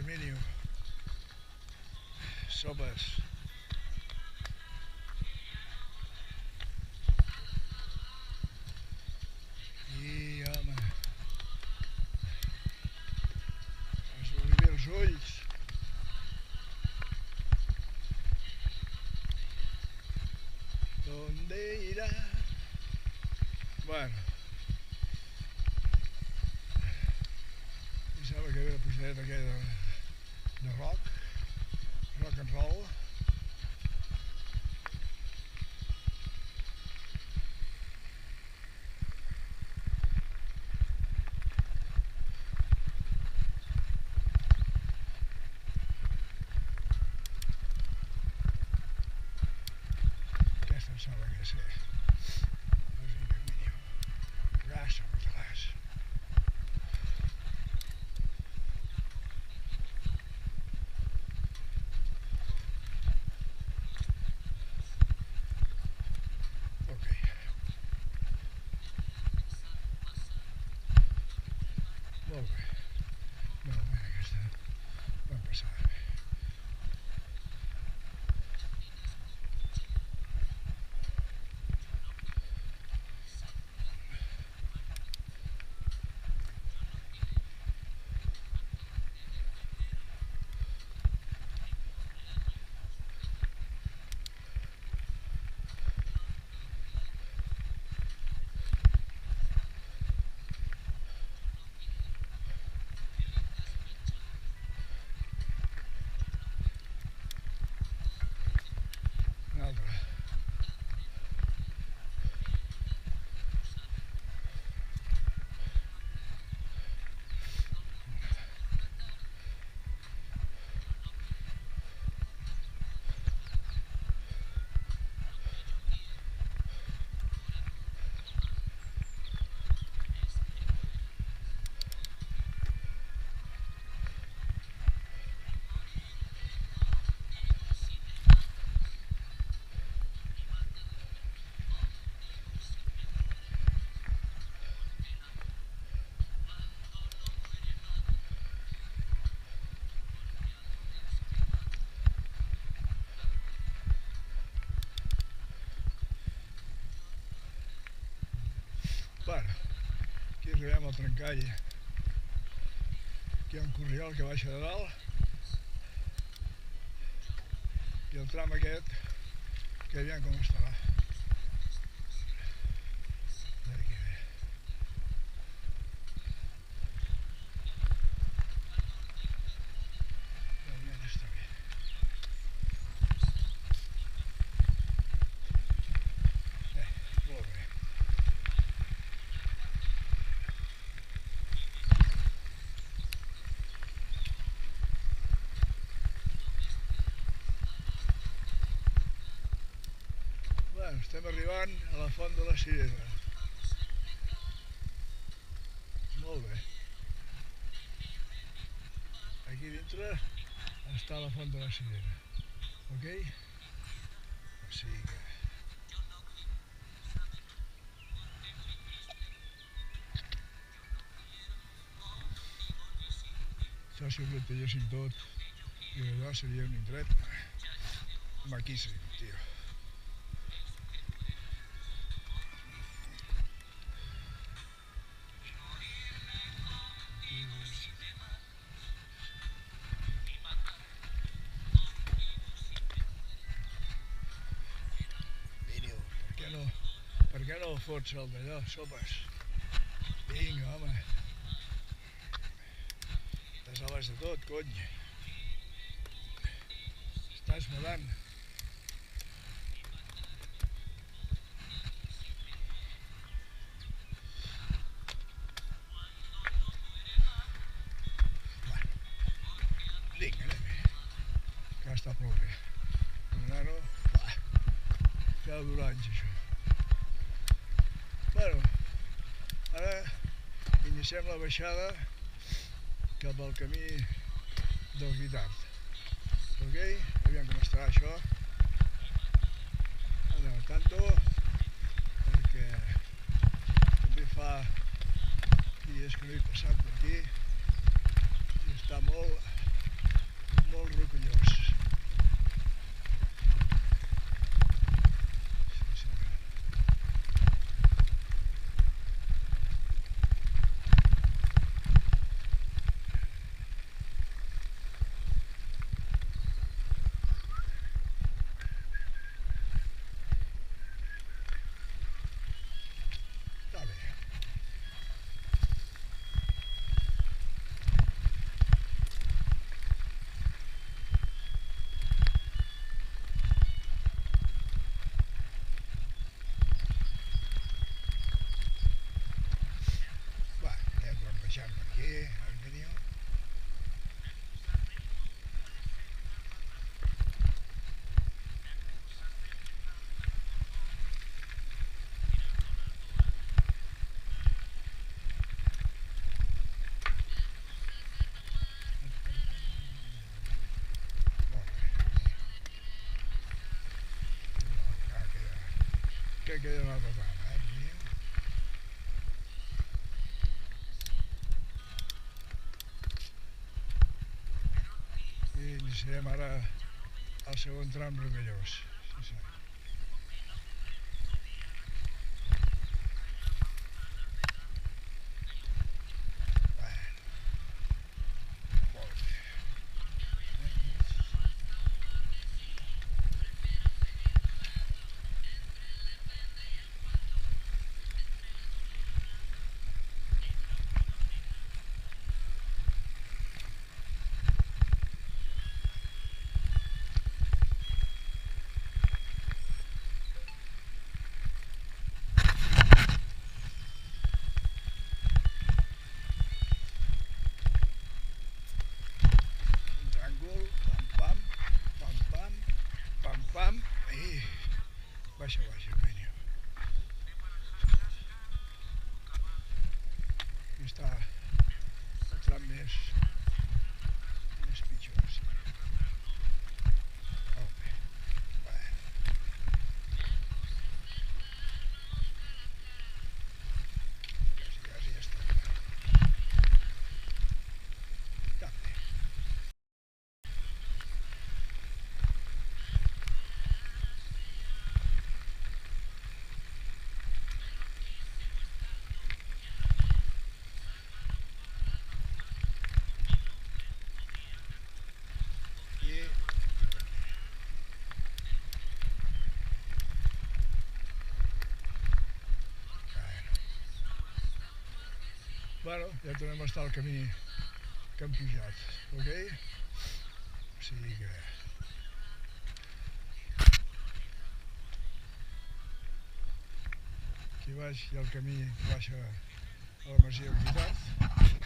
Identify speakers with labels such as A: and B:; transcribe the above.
A: Mínim. Sopes. I, home, has d'obrir bé els ulls. ¿Dónde irá? Bueno, em sembla que ve la pujadeta aquella de rock and roll. Aquesta em sembla que és música mínim. Ras o ras. Ok. Molt bé. Molt bé, aquesta vam passar bé. Una altra. Bueno, aquí arribem al trencall. Aquí hi ha un corriol que baixa de dalt. I el tram aquest, que aviam com estarà. D'aquí bé. De moment està bé. Molt bé. Estem arribant a la Font de la Cirera. Molt bé. Aquí dintre està la Font de la Cirera. Ok? O sigui que... això si ho plantelléssim tot i allò seria un indret maquíssim, tio. Per què no el fots el d'allò, sopes? Vinga, home. Estàs a baix de tot, cony. Estàs volant. Bueno, vinga, anem. Que està prou bé. El nano, ja durà anys, això. Bueno, ara iniciem la baixada cap al camí del Guitart. Ok? Aviam com estarà això. Anem al tanto, perquè també fa dies que no he passat per aquí i està molt que queda una altra trama, aquí. I iniciarem ara el segon tram rocallós. Sí, sí. Baixa, vinga. Aquí està el tram més pitjor, sí. Quasi ja està. Està bé. Bueno, ja tornem a estar al camí que hem pujat, ok? O sigui que... Aquí baix hi ha el camí que baixa a la Masia Oritat.